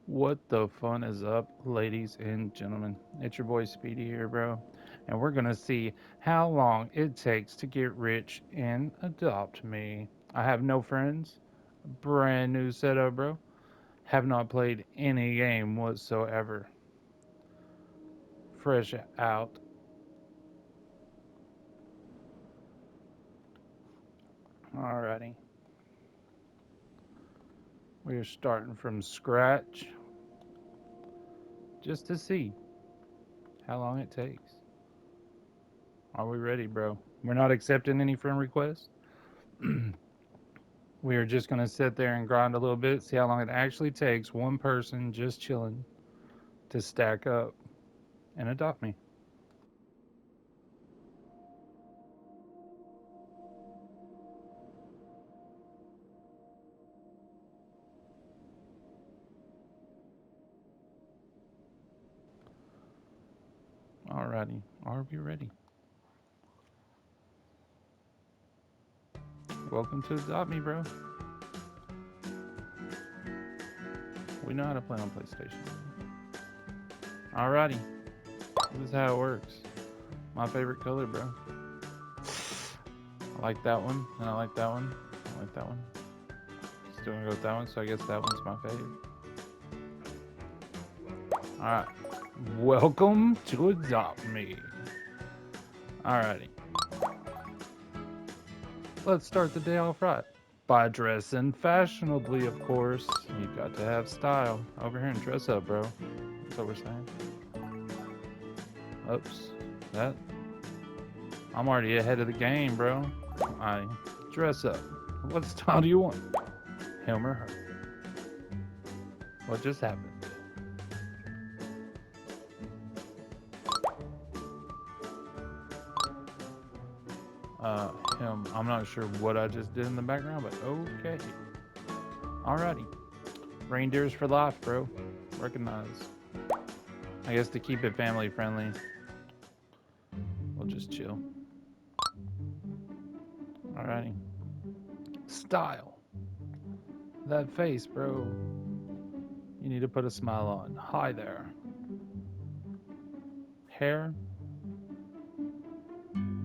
What the fun is up, ladies and gentlemen? It's your boy Speedy here, bro. And we're gonna see how long it takes to get rich and adopt me. I have no friends, brand new setup, bro. Have not played any game whatsoever. Fresh out. Alrighty. We're starting from scratch just to see how long it takes. Are we ready, bro? We're not accepting any friend requests. We are just going to sit there and grind a little bit, see how long it actually takes one person just chilling to stack up and adopt me. Alrighty, are we ready? Welcome to Adopt Me, bro. We know how to play on PlayStation. Alrighty, this is how it works. My favorite color, bro. I like that one, and I like that one. I like that one. Still gonna go with that one, so I guess that one's my favorite. Alright, welcome to Adopt Me. Alrighty, let's start the day off right. By dressing fashionably, of course. You got to have style. Over here and dress up, bro. That's what we're saying. Oops. That. I'm already ahead of the game, bro. I dress up. What style do you want? Him or her? What just happened? Him. I'm not sure what I just did in the background, but okay. Alrighty. Reindeers for life, bro. Recognize. I guess to keep it family friendly, we'll just chill. Alrighty. Style. That face, bro. You need to put a smile on. Hi there. Hair.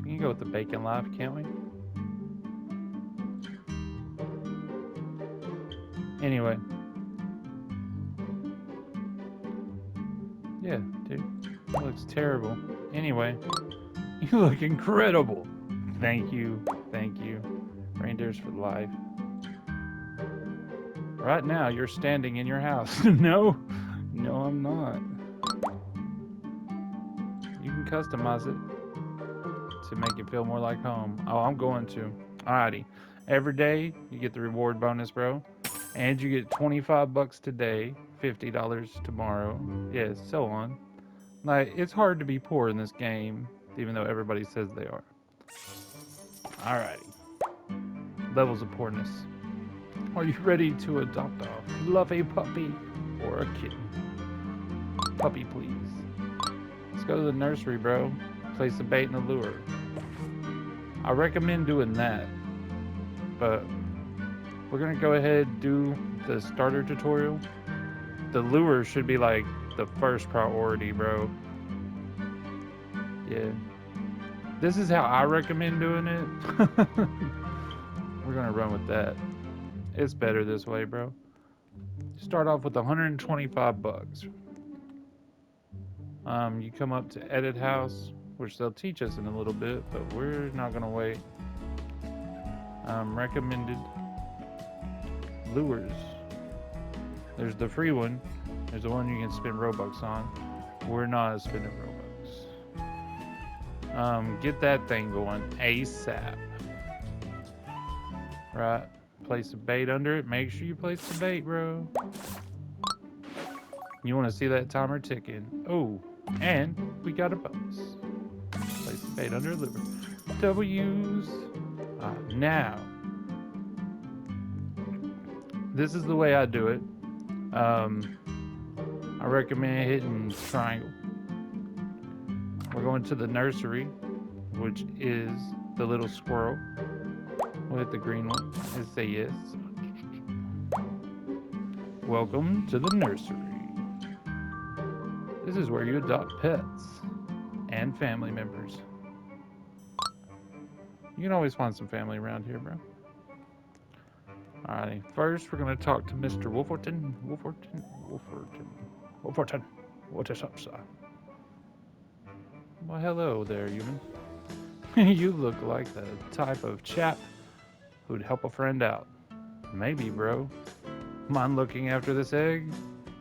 We can go with the bacon life, can't we? Anyway. Yeah, dude. That looks terrible. Anyway. You look incredible. Thank you. Thank you. Reindeers for life. Right now, you're standing in your house. No. No, I'm not. You can customize it to make it feel more like home. Oh, I'm going to. Alrighty. Every day you get the reward bonus, bro. And you get 25 bucks today, $50 tomorrow. Yeah, so on. Like, it's hard to be poor in this game, even though everybody says they are. Alrighty. Levels of poorness. Are you ready to adopt a fluffy puppy or a kitten? Puppy, please. Let's go to the nursery, bro. Place the bait and the lure. I recommend doing that, but we're gonna go ahead and do the starter tutorial. The lure should be like the first priority, bro. Yeah. This is how I recommend doing it. We're gonna run with that. It's better this way, bro. Start off with 125 bucks. You come up to Edit House, which they'll teach us in a little bit, but we're not gonna wait. Recommended lures. There's the free one. There's the one you can spend Robux on. We're not spending Robux. Get that thing going ASAP. Right. Place a bait under it. Make sure you place the bait, bro. You want to see that timer ticking. Oh, and we got a bonus. Place the bait under a lure. W's. Now, this is the way I do it. I recommend hitting triangle. We're going to the nursery, which is the little squirrel. We'll hit the green one and say yes. Welcome to the nursery. This is where you adopt pets and family members. You can always find some family around here, bro. Alrighty, first we're gonna talk to Mr. Wolferton. Wolferton. What is up, sir? Well, hello there, human. You look like the type of chap who'd help a friend out. Maybe, bro. Mind looking after this egg?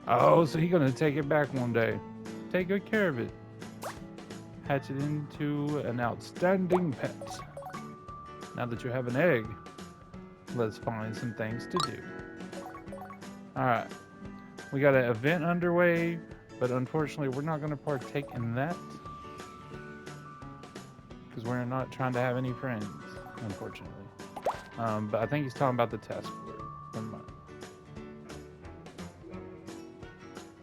Oh, so you're gonna take it back one day. Take good care of it. Hatch it into an outstanding pet. Now that you have an egg, let's find some things to do. Alright. We got an event underway, but unfortunately we're not gonna partake in that. Because we're not trying to have any friends, unfortunately. But I think he's talking about the task board. Never mind.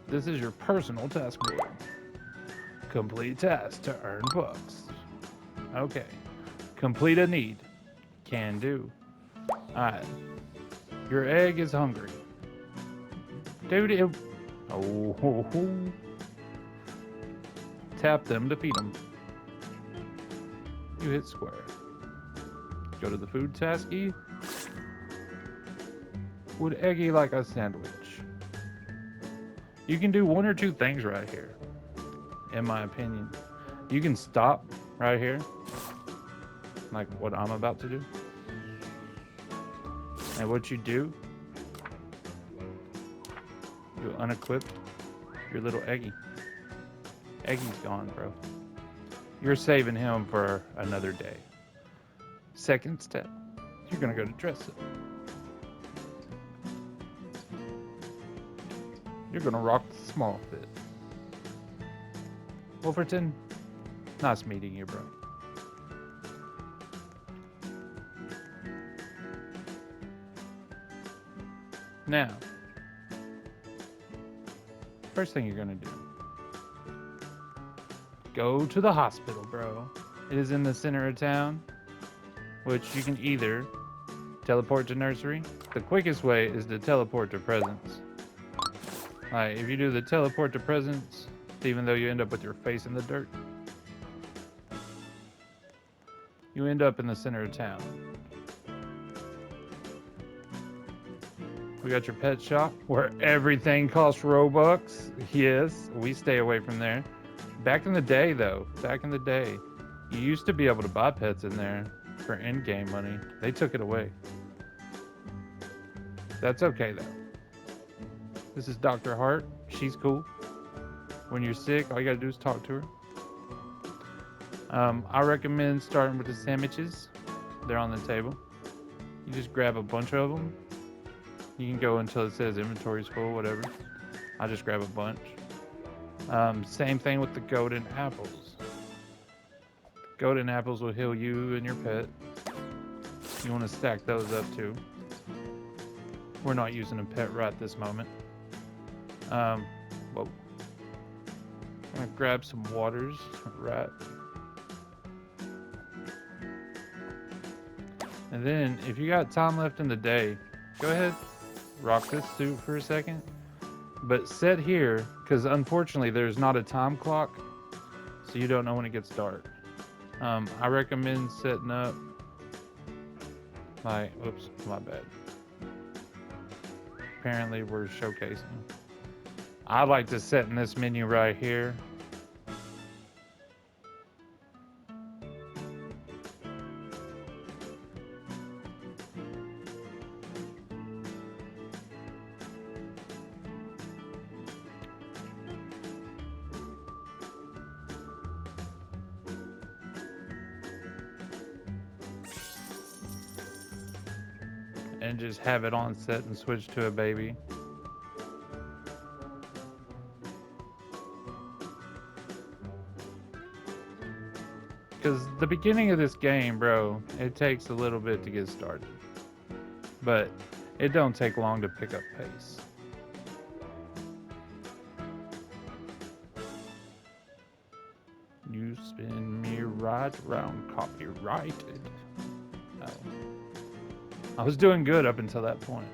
This is your personal task board. Complete task to earn bucks. Okay. Complete a need. Can do. Alright. Your egg is hungry. Dude, it... Oh. Tap them to feed them. You hit square. Go to the food tasky. Would Eggy like a sandwich? You can do one or two things right here, in my opinion. You can stop right here, like what I'm about to do. And what you do, you unequip your little Eggy. Eggy's gone, bro. You're saving him for another day. Second step, you're gonna go to dress it. You're gonna rock the small fit. Wolferton, nice meeting you, bro. Now, first thing you're gonna do, go to the hospital, bro. It is in the center of town, which you can either teleport to nursery. The quickest way is to teleport to presents. Like, if you do the teleport to presents, even though you end up with your face in the dirt, you end up in the center of town. We got your pet shop, where everything costs Robux. Yes, we stay away from there. Back in the day, though, you used to be able to buy pets in there for in-game money. They took it away. That's okay, though. This is Dr. Hart. She's cool. When you're sick, all you gotta do is talk to her. I recommend starting with the sandwiches. They're on the table. You just grab a bunch of them. You can go until it says inventory's full, whatever. I just grab a bunch. Same thing with the golden apples. Golden apples will heal you and your pet. You want to stack those up too. We're not using a pet right this moment. Well, I'm gonna grab some waters, right? And then, if you got time left in the day, go ahead, rock this suit for a second. But sit here, because unfortunately there's not a time clock, so you don't know when it gets dark. I recommend setting up, like, oops, my bad. Apparently we're showcasing. I like to set in this menu right here. And just have it on set and switch to a baby. Because the beginning of this game, bro, it takes a little bit to get started. But it don't take long to pick up pace. You spin me right round, copyrighted. Oh. I was doing good up until that point.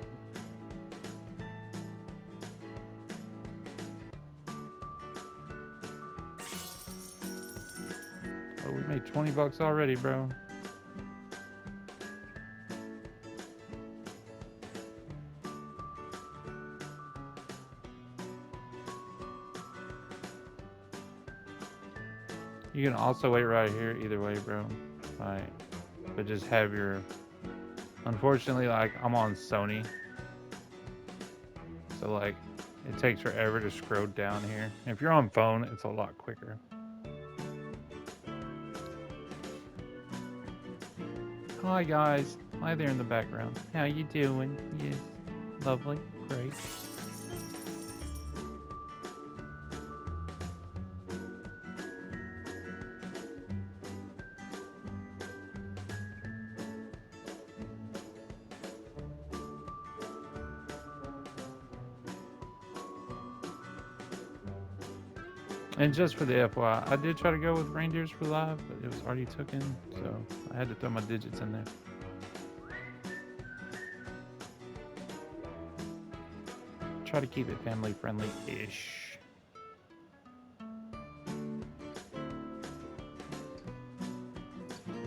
So we made 20 bucks already, bro. You can also wait right here either way, bro. Like, but just have your... Unfortunately, like, I'm on Sony. So, like, it takes forever to scroll down here. If you're on phone, it's a lot quicker. Hi, guys. Hi there in the background. How you doing? Yes. Lovely. Great. And just for the FYI, I did try to go with Reindeers for Live, but it was already taken, so I had to throw my digits in there. Try to keep it family friendly-ish.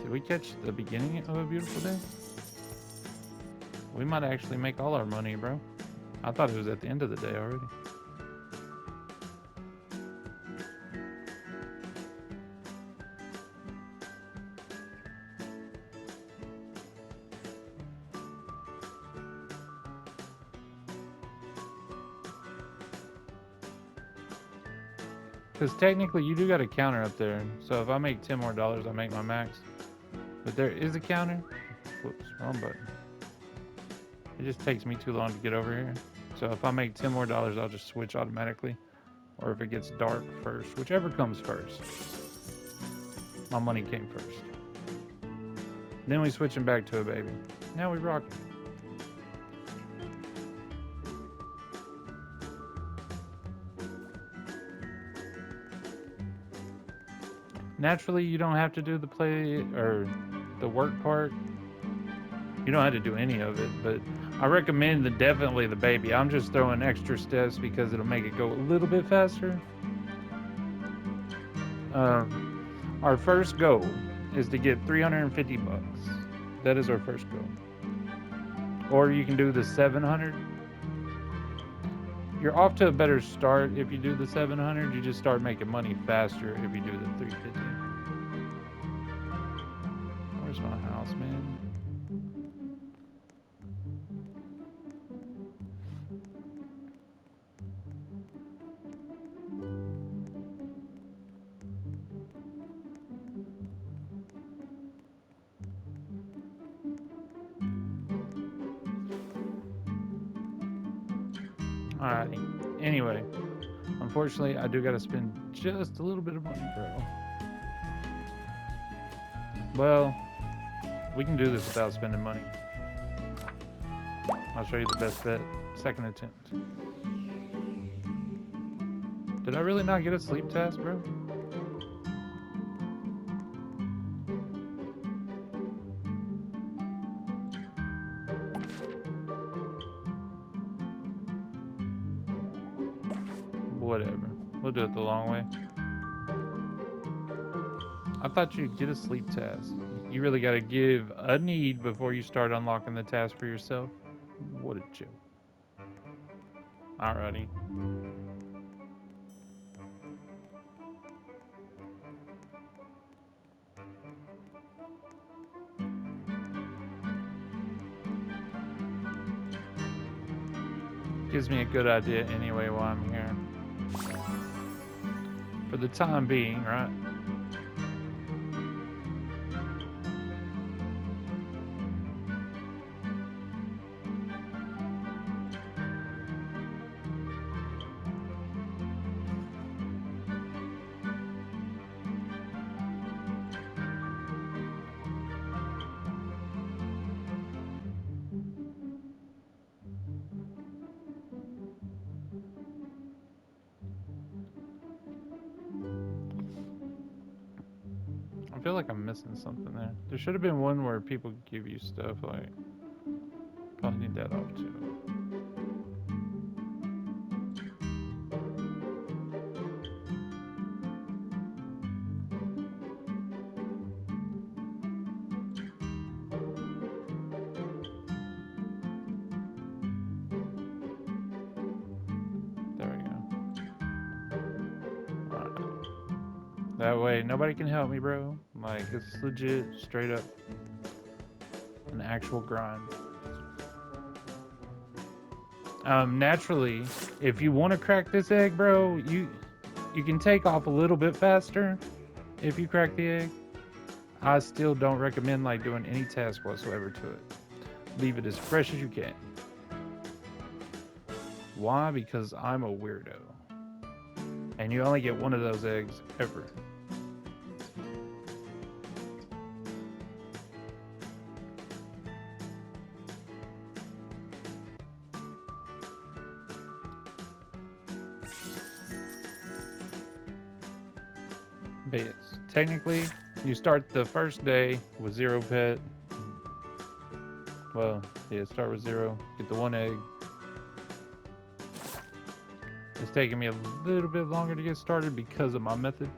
Did we catch the beginning of a beautiful day? We might actually make all our money, bro. I thought it was at the end of the day already. Because technically you do got a counter up there. So if I make 10 more dollars, I make my max. But there is a counter. Whoops, wrong button. It just takes me too long to get over here. So if I make 10 more dollars, I'll just switch automatically. Or if it gets dark first, whichever comes first. My money came first. Then we switching back to a baby. Now we rock it. Naturally, you don't have to do the play or the work part. You don't have to do any of it, but I recommend definitely the baby. I'm just throwing extra steps because it'll make it go a little bit faster. Our first goal is to get 350 bucks. That is our first goal. Or you can do the 700. You're off to a better start if you do the 700. You just start making money faster if you do the 350. Where's my house, man? Alrighty. Anyway, unfortunately, I do gotta spend just a little bit of money, bro. Well, we can do this without spending money. I'll show you the best bet. Second attempt. Did I really not get a sleep task, bro? Whatever. We'll do it the long way. I thought you'd get a sleep task. You really gotta give a need before you start unlocking the task for yourself. What a joke. Alrighty. Gives me a good idea anyway while I'm here. For the time being, right? I feel like I'm missing something there. There should have been one where people give you stuff like... Probably need that off too. That way, nobody can help me, bro. Like, it's legit, straight up, an actual grind. Naturally, if you want to crack this egg, bro, you can take off a little bit faster if you crack the egg. I still don't recommend like doing any task whatsoever to it. Leave it as fresh as you can. Why? Because I'm a weirdo. And you only get one of those eggs ever. But yes, technically, you start the first day with 0 pet. Well, yeah, start with 0, get the 1 egg. It's taking me a little bit longer to get started because of my method.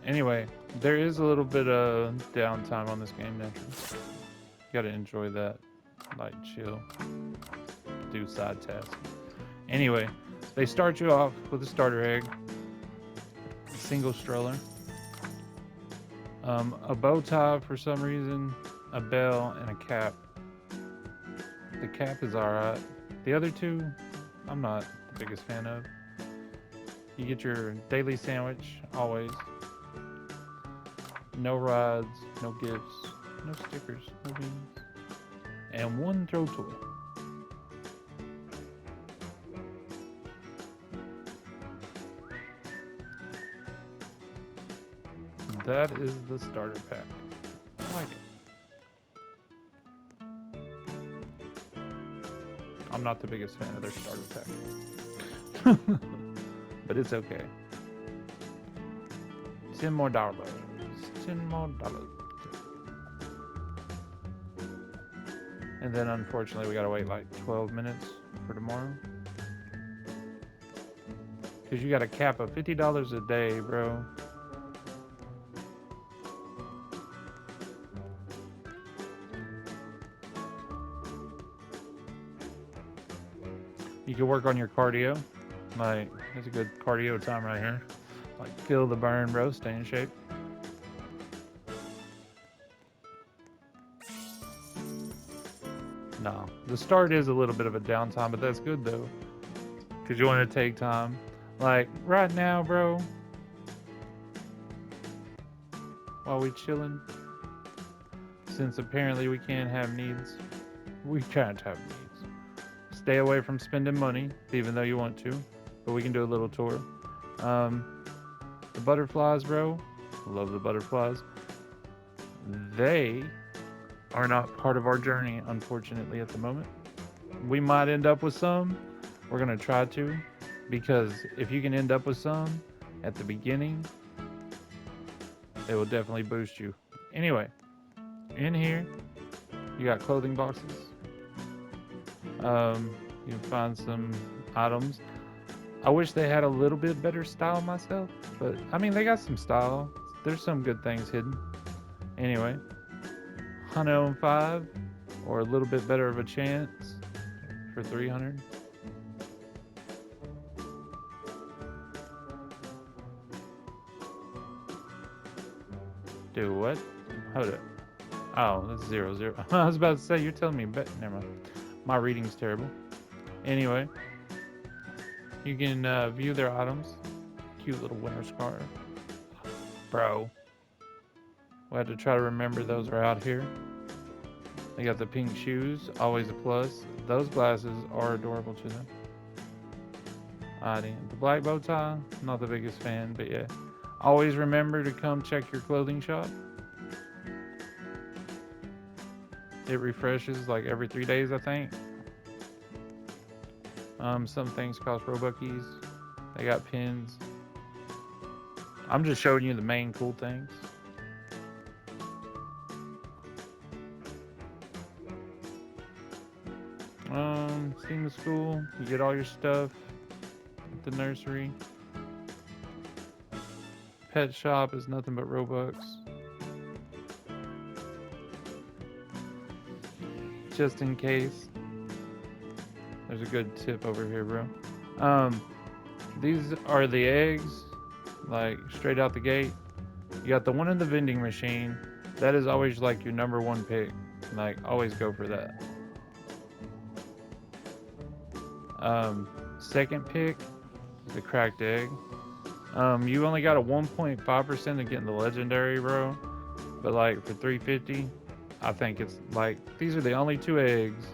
Anyway, there is a little bit of downtime on this game naturally. You gotta enjoy that. Like, chill. Do side tasks. Anyway, they start you off with a starter egg. A single stroller. A bow tie for some reason. A bell and a cap. The cap is alright. The other two, I'm not the biggest fan of. You get your daily sandwich, always. No rides, no gifts, no stickers, no beans. And 1 throw toy. That is the starter pack. I like it. I'm not the biggest fan of their starter pack. But it's okay. $10 more. $10 more. And then unfortunately we gotta wait like 12 minutes for tomorrow. Cause you got a cap of $50 a day, bro. You can work on your cardio. Like, it's a good cardio time right here. Like, feel the burn, bro. Stay in shape. No, the start is a little bit of a downtime, but that's good though. Cause you want to take time. Like, right now, bro. While we chilling. Since apparently we can't have needs. We can't have needs. Stay away from spending money, even though you want to. But we can do a little tour. The butterflies, bro. Love the butterflies. They are not part of our journey, unfortunately, at the moment. We might end up with some. We're going to try to. Because if you can end up with some at the beginning, it will definitely boost you. Anyway, in here, you got clothing boxes. You can find some items. I wish they had a little bit better style myself, but I mean, they got some style. There's some good things hidden. Anyway, 105 or a little bit better of a chance for 300. Do what? Hold it. Oh, that's 0, 0. I was about to say, you're telling me, but never mind. My reading's terrible. Anyway, you can view their items. Cute little winter scarf. Bro. We'll have to try to remember those are out here. They got the pink shoes, always a plus. Those glasses are adorable to them. Alrighty. The black bow tie, not the biggest fan, but yeah. Always remember to come check your clothing shop. It refreshes like every 3 days, I think. Some things cost Robuckies. They got pins. I'm just showing you the main cool things. SEMA school, you get all your stuff at the nursery. Pet shop is nothing but Robux. Just in case. There's a good tip over here, bro. These are the eggs, like straight out the gate. You got the one in the vending machine. That is always like your number one pick. Like, always go for that. Second pick, the cracked egg. You only got a 1.5% of getting the legendary, bro. But like for 350, I think it's like these are the only 2 eggs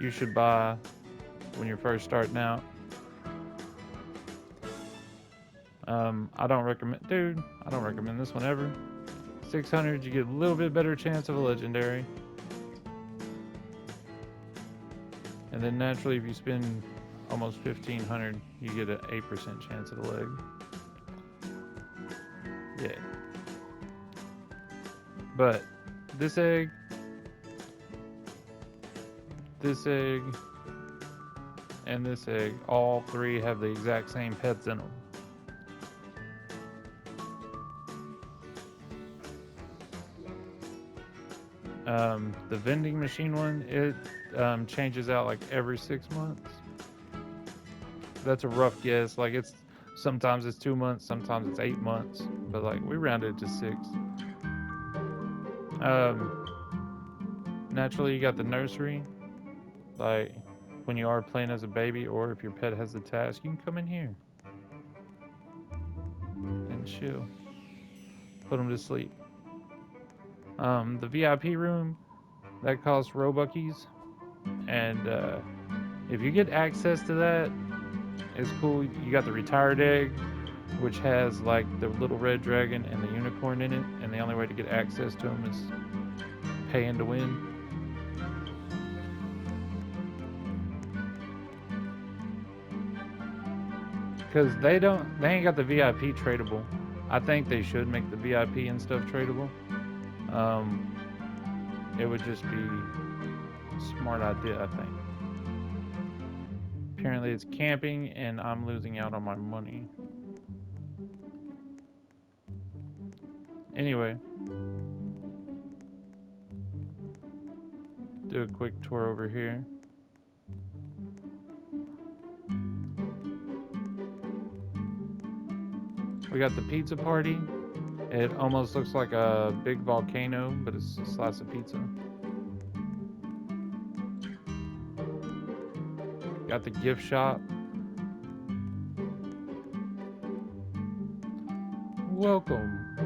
you should buy when you're first starting out. I don't recommend this one ever. 600, you get a little bit better chance of a legendary. And then naturally, if you spend almost 1500, you get an 8% chance of a leg. Yeah. But this egg, and this egg, all 3 have the exact same pets in them. The vending machine one, it changes out like every 6 months. That's a rough guess. Like sometimes it's 2 months, sometimes it's 8 months, but like we rounded it to 6. Naturally, you got the nursery. Like when you are playing as a baby, or if your pet has the task, you can come in here and chill. Put them to sleep. The VIP room, that costs Robuckies, and if you get access to that, it's cool. You got the retired egg, which has like the little red dragon and the unicorn in it, and the only way to get access to them is paying to win. Because they ain't got the VIP tradable. I think they should make the VIP and stuff tradable. It would just be a smart idea, I think. Apparently it's camping and I'm losing out on my money. Anyway. Do a quick tour over here. We got the pizza party. It almost looks like a big volcano, but it's a slice of pizza. Got the gift shop. Welcome.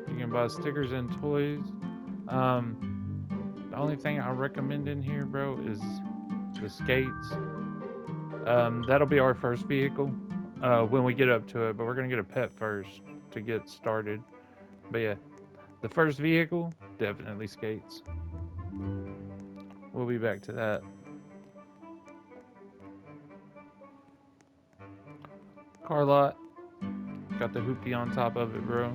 You can buy stickers and toys. The only thing I recommend in here, bro, is the skates. That'll be our first vehicle when we get up to it, but we're gonna get a pet first to get started. But yeah, the first vehicle, definitely skates. We'll be back to that. Car lot. Got the hoopty on top of it, bro.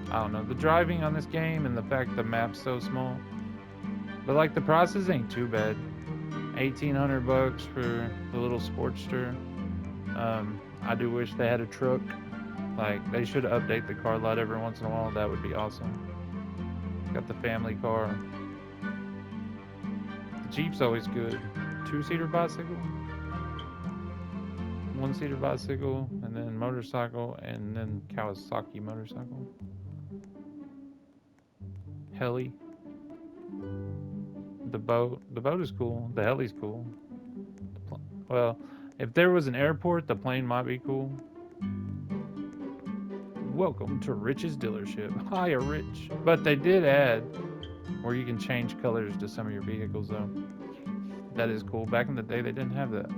I don't know. The driving on this game and the fact the map's so small. But like the prices ain't too bad. $1,800 for the little Sportster. I do wish they had a truck. Like, they should update the car lot every once in a while. That would be awesome. Got the family car. The Jeep's always good. 2-seater bicycle, 1-seater bicycle, and then motorcycle, and then Kawasaki motorcycle. Heli. The boat is cool. The heli's cool. Well, if there was an airport, the plane might be cool. Welcome to Rich's dealership. Hiya, Rich. But they did add where you can change colors to some of your vehicles, though. That is cool. Back in the day, they didn't have that.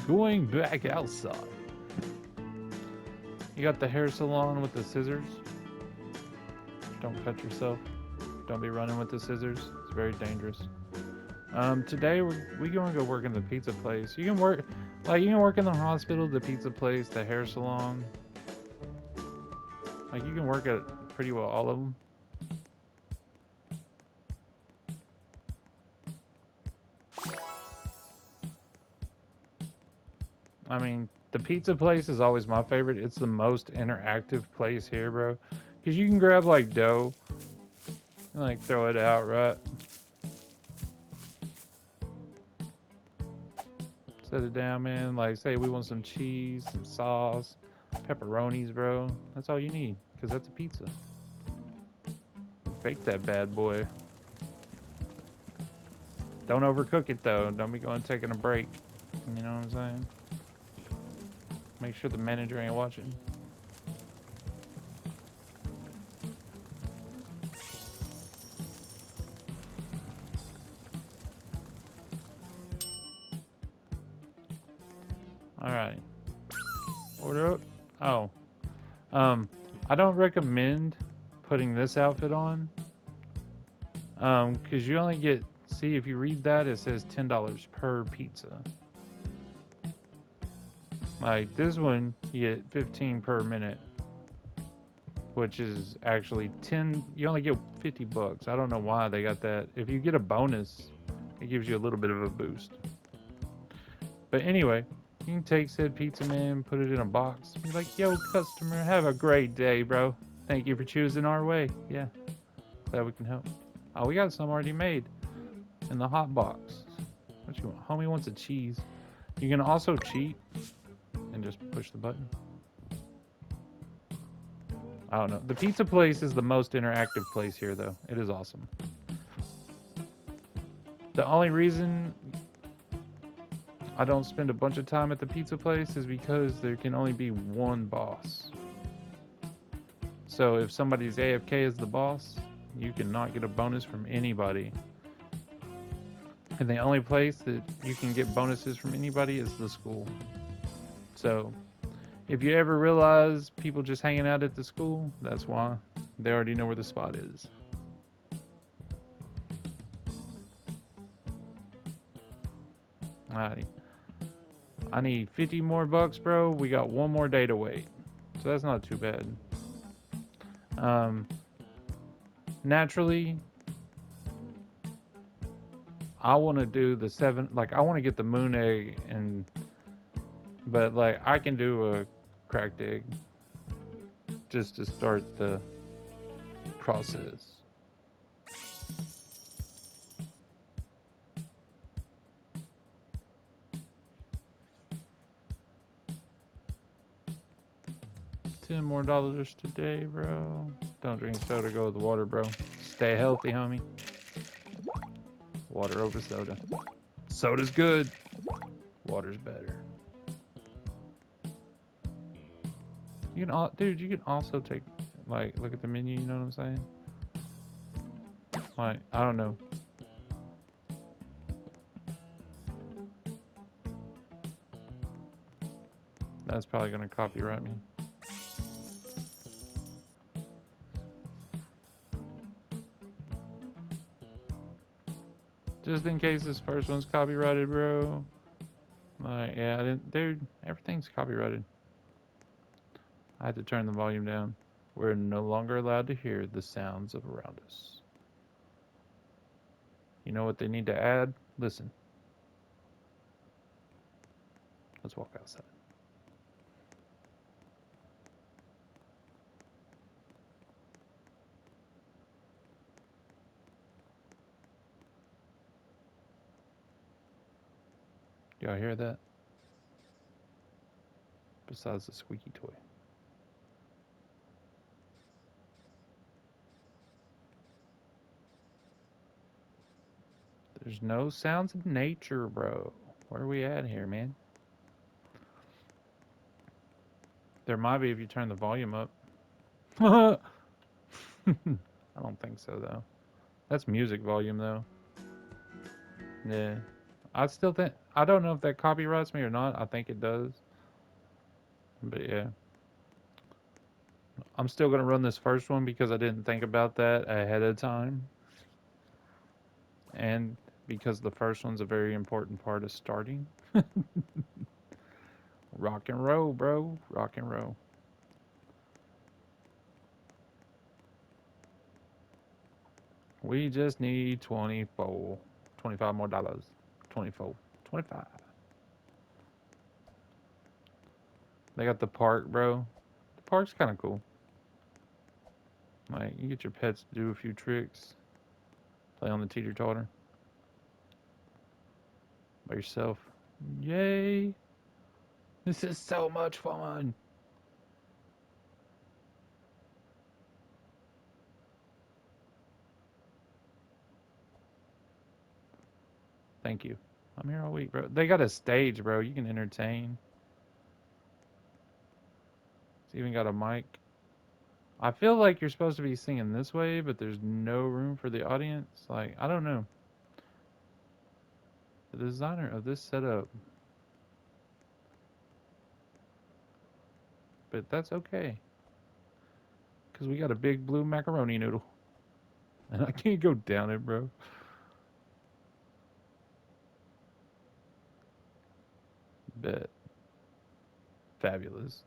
Going back outside. You got the hair salon with the scissors. Don't cut yourself. Don't be running with the scissors. It's very dangerous. Today we gonna go work in the pizza place. You can work, like you can work in the hospital, the pizza place, the hair salon. Like you can work at pretty well all of them. I mean, the pizza place is always my favorite. It's the most interactive place here, bro. Cause you can grab like dough and like throw it out, right? Set it down, man. Like, say we want some cheese, some sauce, pepperonis, bro. That's all you need, because that's a pizza. Bake that bad boy. Don't overcook it, though. Don't be going taking a break. You know what I'm saying? Make sure the manager ain't watching. Alright. Order up. Oh. I don't recommend putting this outfit on. Because you only get, see, if you read that, it says $10 per pizza. Like this one, you get 15 per minute, which is actually 10. You only get 50 bucks. I don't know why they got that. If you get a bonus, it gives you a little bit of a boost. But anyway, you can take said pizza, man, put it in a box. Be like, yo, customer, have a great day, bro. Thank you for choosing our way. Yeah, glad we can help. Oh, we got some already made in the hot box. What you want? Homie wants a cheese. You can also cheat and just push the button. I don't know. The pizza place is the most interactive place here, though. It is awesome. The only reason I don't spend a bunch of time at the pizza place is because there can only be one boss. So if somebody's AFK as the boss, you cannot get a bonus from anybody. And the only place that you can get bonuses from anybody is the school. So if you ever realize people just hanging out at the school, that's why. They already know where the spot is. Alrighty. I need 50 more bucks, bro. We got one more day to wait. So that's not too bad. Naturally, I want to do the 7, like I want to get the moon egg, and but like I can do a cracked egg just to start the process. $10 more today, bro. Don't drink soda, go with water, bro. Stay healthy, homie. Water over soda. Soda's good. Water's better. You can, dude. You can also take, like, look at the menu. You know what I'm saying? Like, I don't know. That's probably gonna copyright me. Just in case this first one's copyrighted, bro. Like, yeah, I didn't, dude. Everything's copyrighted. I had to turn the volume down. We're no longer allowed to hear the sounds of around us. You know what they need to add? Listen. Let's walk outside. Y'all hear that? Besides the squeaky toy. There's no sounds of nature, bro. Where are we at here, man? There might be if you turn the volume up. I don't think so, though. That's music volume though. Yeah. I still think I don't know if that copyrights me or not. I think it does. But yeah. I'm still gonna run this first one because I didn't think about that ahead of time. And because the first one's a very important part of starting. Rock and roll, bro. Rock and roll. We just need 24. 25 more dollars. 24. 25. They got the park, bro. The park's kind of cool. Like, you get your pets to do a few tricks. Play on the teeter-totter by yourself. Yay! This is so much fun. Thank you. I'm here all week, bro. They got a stage, bro. You can entertain. It's even got a mic. I feel like you're supposed to be singing this way, but there's no room for the audience. Like, I don't know. The designer of this setup, but that's okay. Because we got a big blue macaroni noodle. And I can't go down it, bro. Bet. Fabulous.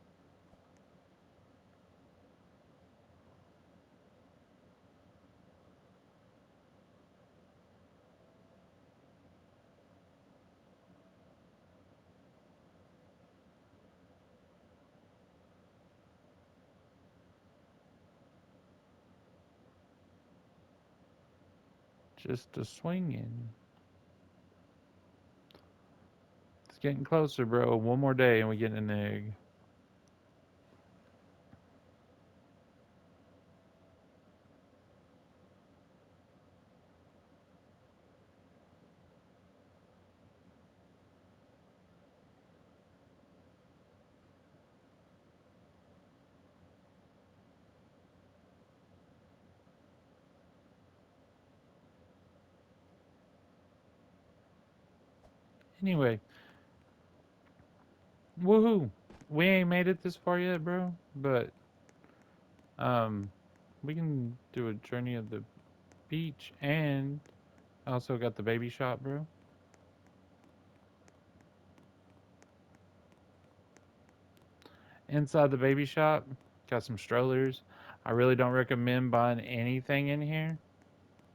Just a swinging. It's getting closer, bro. One more day and we get an egg. Anyway, woohoo! We ain't made it this far yet, bro. But um, we can do a journey of the beach, and I also got the baby shop, bro. Inside the baby shop, got some strollers. I really don't recommend buying anything in here.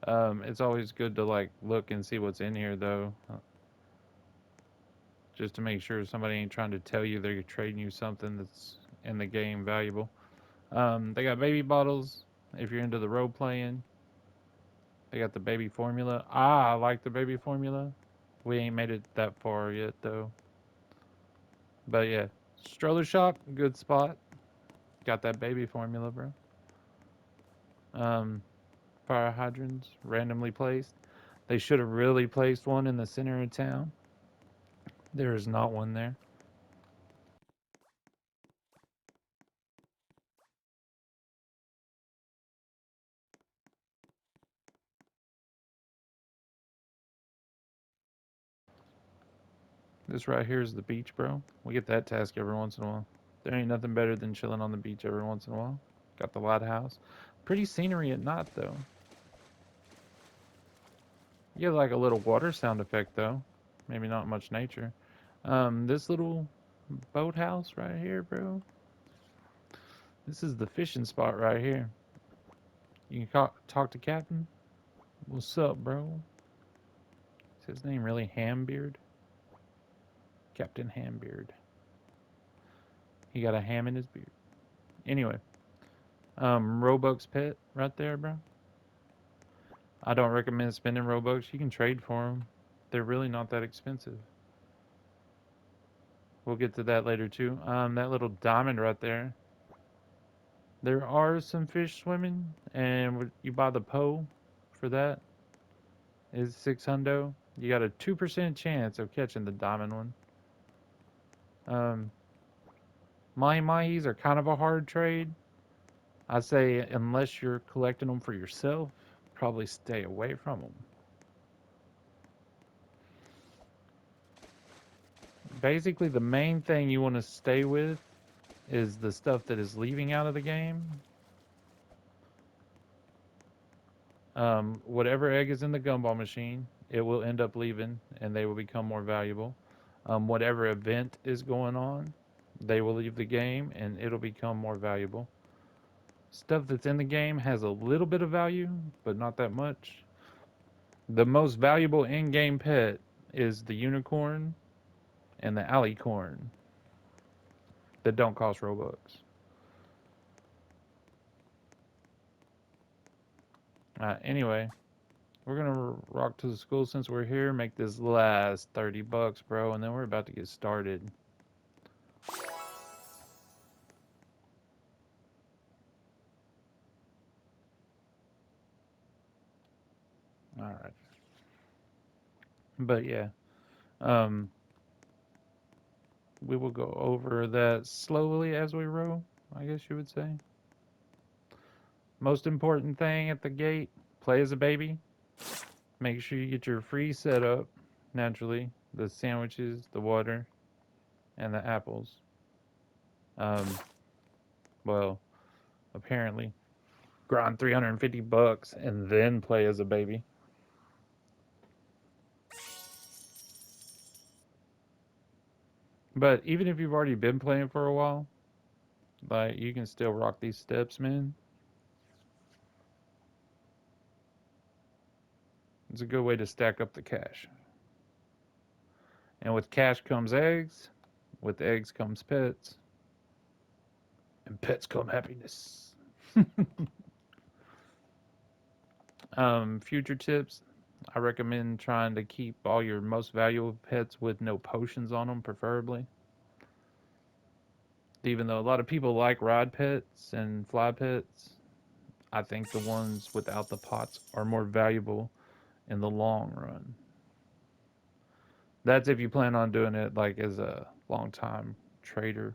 It's always good to like look and see what's in here though, just to make sure somebody ain't trying to tell you they're trading you something that's in the game valuable. They got baby bottles if you're into the role playing. They got the baby formula. I like the baby formula. We ain't made it that far yet though. But yeah, stroller shop, good spot. Got that baby formula, bro. Um, Fire hydrants randomly placed. They should have really placed one in the center of town. There is not one there. This right here is the beach, bro. We get that task every once in a while. There ain't nothing better than chilling on the beach every once in a while. Got the lighthouse. Pretty scenery at night, though. You get like a little water sound effect, though. Maybe not much nature. This little boathouse right here, bro. This is the fishing spot right here. You can talk to Captain. What's up, bro? Is his name really Hambeard? Captain Hambeard. He got a ham in his beard. Anyway, Robux pet right there, bro. I don't recommend spending Robux. You can trade for them. They're really not that expensive. We'll get to that later too. That little diamond right there. There are some fish swimming, and you buy the pole for that. Is 600. You got a 2% chance of catching the diamond one. Um, Mahi mahis are kind of a hard trade. I say unless you're collecting them for yourself, probably stay away from them. Basically, the main thing you want to stay with is the stuff that is leaving out of the game. Whatever egg is in the gumball machine, it will end up leaving and they will become more valuable. Whatever event is going on, they will leave the game and it'll become more valuable. Stuff that's in the game has a little bit of value, but not that much. The most valuable in game pet is the unicorn and the alicorn that don't cost Robux. Anyway, we're gonna rock to the school since we're here. Make this last 30 bucks, bro, and then we're about to get started. All right. But yeah, um, we will go over that slowly as we row, I guess you would say. Most important thing at the gate, play as a baby. Make sure you get your free setup, naturally. The sandwiches, the water, and the apples. Um, well, apparently. Grind 350 bucks and then play as a baby. But even if you've already been playing for a while, like you can still rock these steps, man. It's a good way to stack up the cash. And with cash comes eggs, with eggs comes pets, and pets come happiness. Future tips, I recommend trying to keep all your most valuable pets with no potions on them, preferably. Even though a lot of people like ride pets and fly pets, I think the ones without the pots are more valuable in the long run. That's if you plan on doing it like as a long time trader.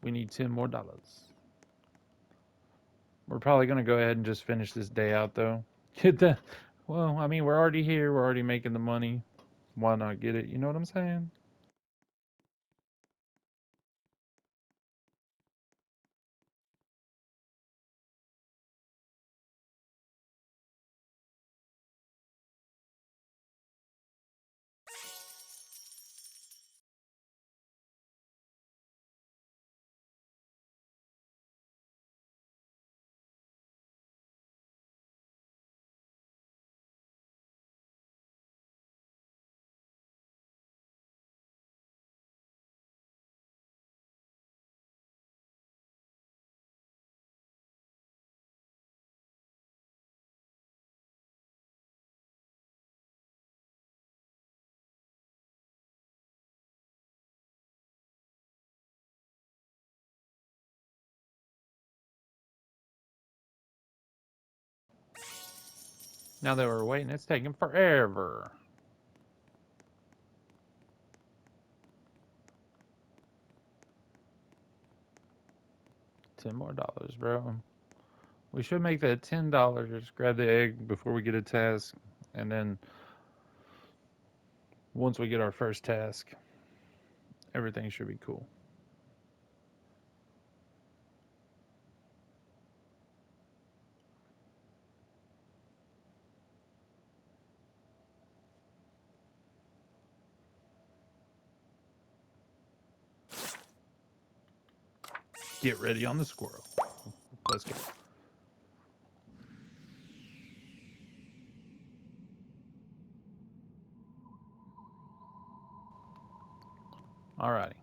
We need 10 more dollars. We're probably going to go ahead and just finish this day out though. Get that. Well, I mean, we're already here. We're already making the money. Why not get it? You know what I'm saying? Now that we're waiting, it's taking forever. $10 more, bro. We should make that $10. Grab the egg before we get a task, and then once we get our first task, everything should be cool. Get ready on the squirrel. Let's go. Alrighty.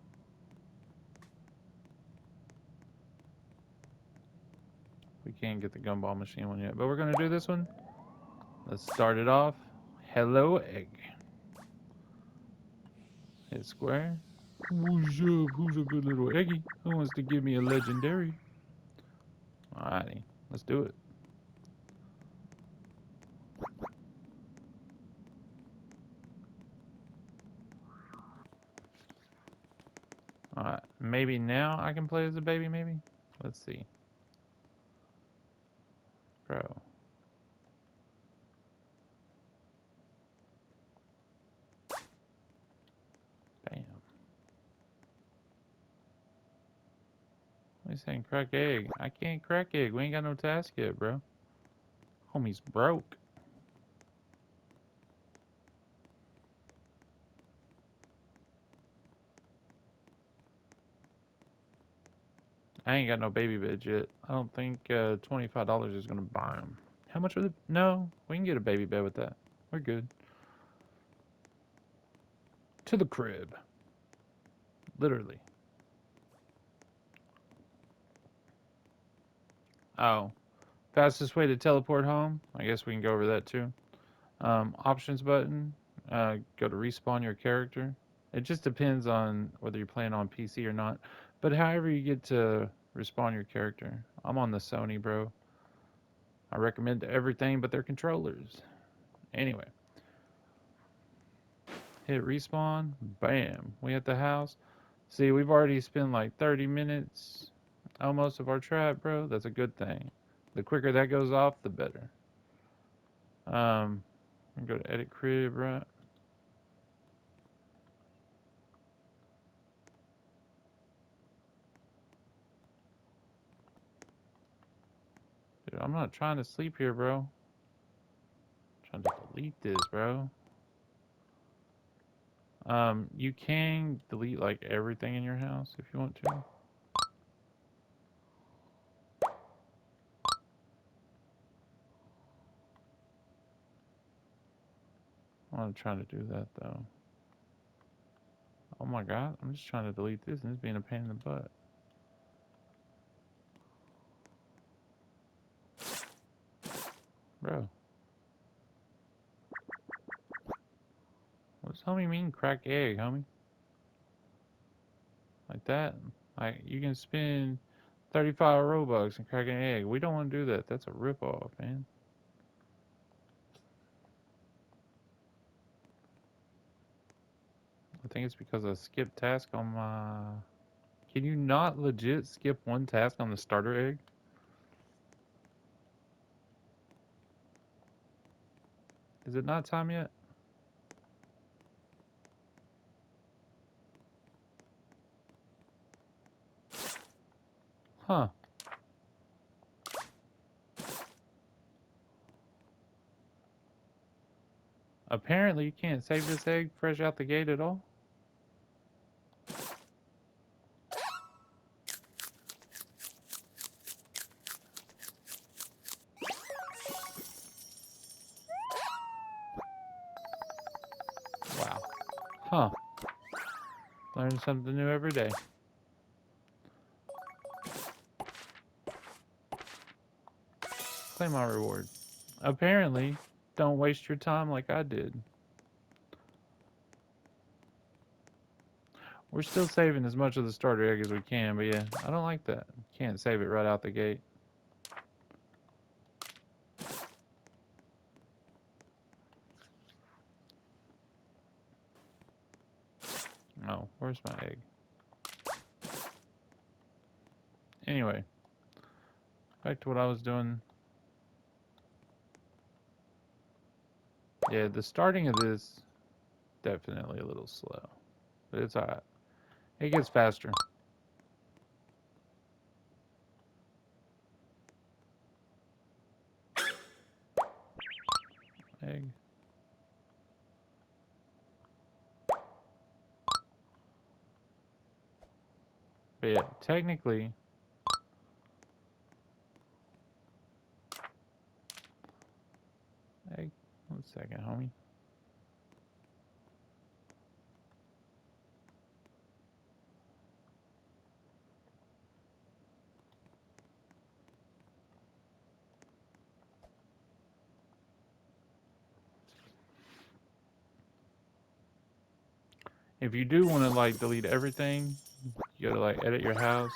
We can't get the gumball machine one yet, but we're gonna do this one. Let's start it off. Hello, egg. Hit square. Who's up? Who's a good little eggy? Who wants to give me a legendary? Alrighty, let's do it. Alright, maybe now I can play as a baby, maybe? Let's see. Bro. Bam. What are you saying? Crack egg. I can't crack egg. We ain't got no task yet, bro. Homie's broke. I ain't got no baby beds yet. I don't think $25 is gonna buy them. How much are the? No, we can get a baby bed with that. We're good. To the crib, literally. Oh, fastest way to teleport home. I guess we can go over that too. Options button. Go to respawn your character. It just depends on whether you're playing on PC or not. But however you get to respawn your character. I'm on the Sony, bro. I recommend everything but their controllers. Anyway, hit respawn. Bam. We at the house. See, we've already spent like 30 minutes almost of our trap, bro. That's a good thing. The quicker that goes off, the better. Um, go to edit crib, right? Dude, I'm not trying to sleep here, bro. I'm trying to delete this, bro. You can delete like everything in your house if you want to. I'm not trying to do that though. Oh my god, I'm just trying to delete this and it's being a pain in the butt. Bro, what does homie mean crack egg, homie? Like that? Like you can spend 35 Robux and crack an egg. We don't want to do that. That's a ripoff, man. I think it's because I skipped task on my... Can you not legit skip one task on the starter egg? Is it not time yet? Huh. Apparently you can't save this egg fresh out the gate at all. Wow. Huh. Learn something new every day. Claim my reward. Apparently, don't waste your time like I did. We're still saving as much of the starter egg as we can, but yeah, I don't like that. Can't save it right out the gate. Oh, where's my egg? Anyway, back to what I was doing. Yeah, the starting of this, definitely a little slow. But it's alright. It gets faster. Egg. But yeah, technically, egg. 1 second, homie. If you do want to like delete everything, you gotta like edit your house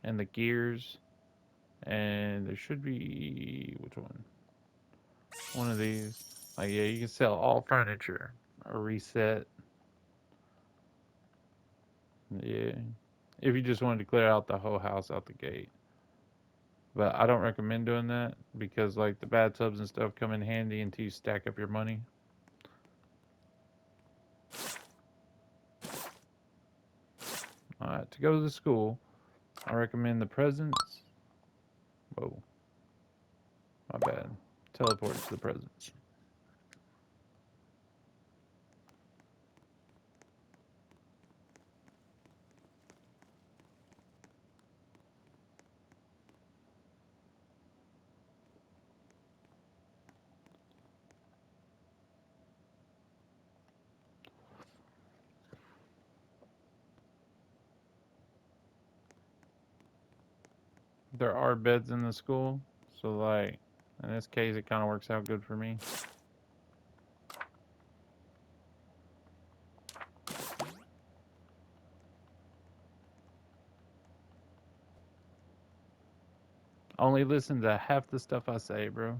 and the gears, and there should be which one? One of these. Like yeah, you can sell all furniture or reset. Yeah, if you just wanted to clear out the whole house out the gate. But I don't recommend doing that because like the bathtubs and stuff come in handy until you stack up your money. Alright, to go to the school, I recommend the presents. Whoa, my bad. Teleport to the presents. There are beds in the school, so like in this case, it kind of works out good for me. Only listen to half the stuff I say, bro.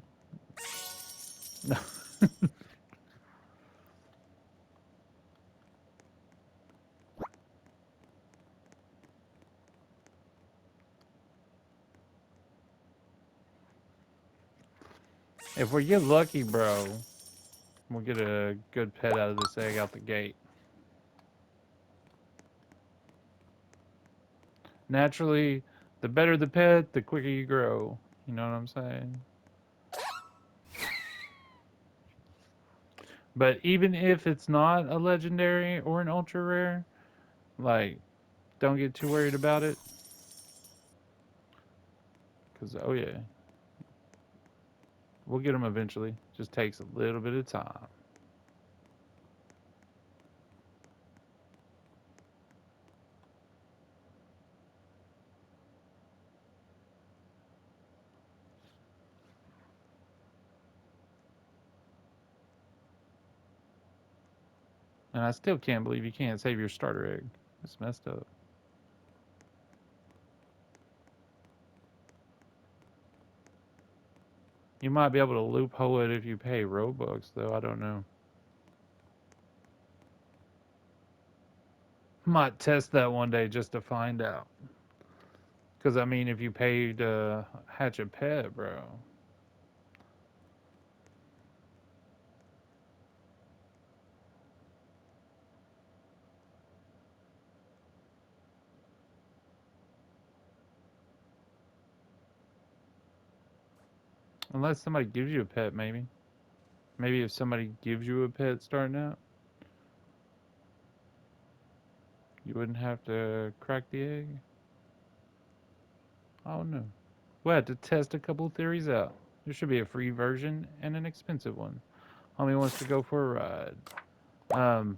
If we get lucky, bro, we'll get a good pet out of this egg out the gate. Naturally, the better the pet, the quicker you grow. You know what I'm saying? But even if it's not a legendary or an ultra rare, like, don't get too worried about it. Because, oh yeah, we'll get them eventually. Just takes a little bit of time. And I still can't believe you can't save your starter egg. It's messed up. You might be able to loophole it if you pay Robux, though. I don't know. Might test that one day just to find out. Because, I mean, if you paid Hatch a Pet, bro. Unless somebody gives you a pet, maybe. Maybe if somebody gives you a pet starting out, you wouldn't have to crack the egg. I don't know. We'll have to test a couple theories out. There should be a free version and an expensive one. Homie wants to go for a ride. Um,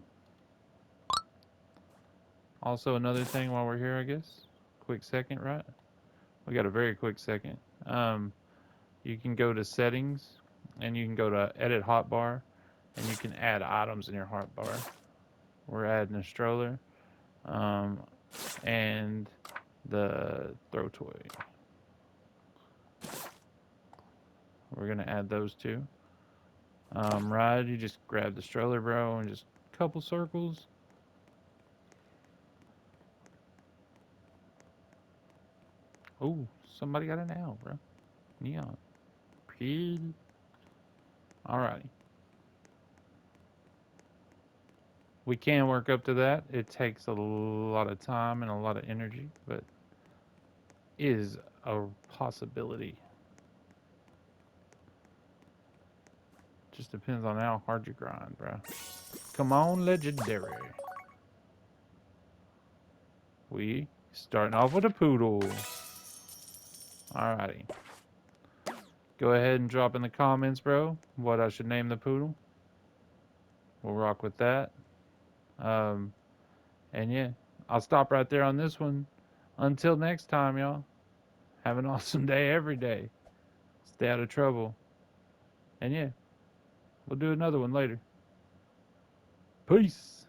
Also, another thing while we're here, I guess. Quick second, right? We got a very quick second. You can go to settings and you can go to edit hotbar and you can add items in your hotbar. We're adding a stroller um, and the throw toy. We're gonna add those two. Ride, you just grab the stroller, bro, and just a couple circles. Oh, somebody got an owl, bro. Neon. Pretty. Alrighty. We can work up to that. It takes a lot of time and a lot of energy, but is a possibility. Just depends on how hard you grind, bro. Come on, legendary. We starting off with a poodle. Alrighty. Go ahead and drop in the comments, bro, what I should name the poodle. We'll rock with that. Um, and yeah, I'll stop right there on this one. Until next time, y'all. Have an awesome day every day. Stay out of trouble. And yeah, we'll do another one later. Peace.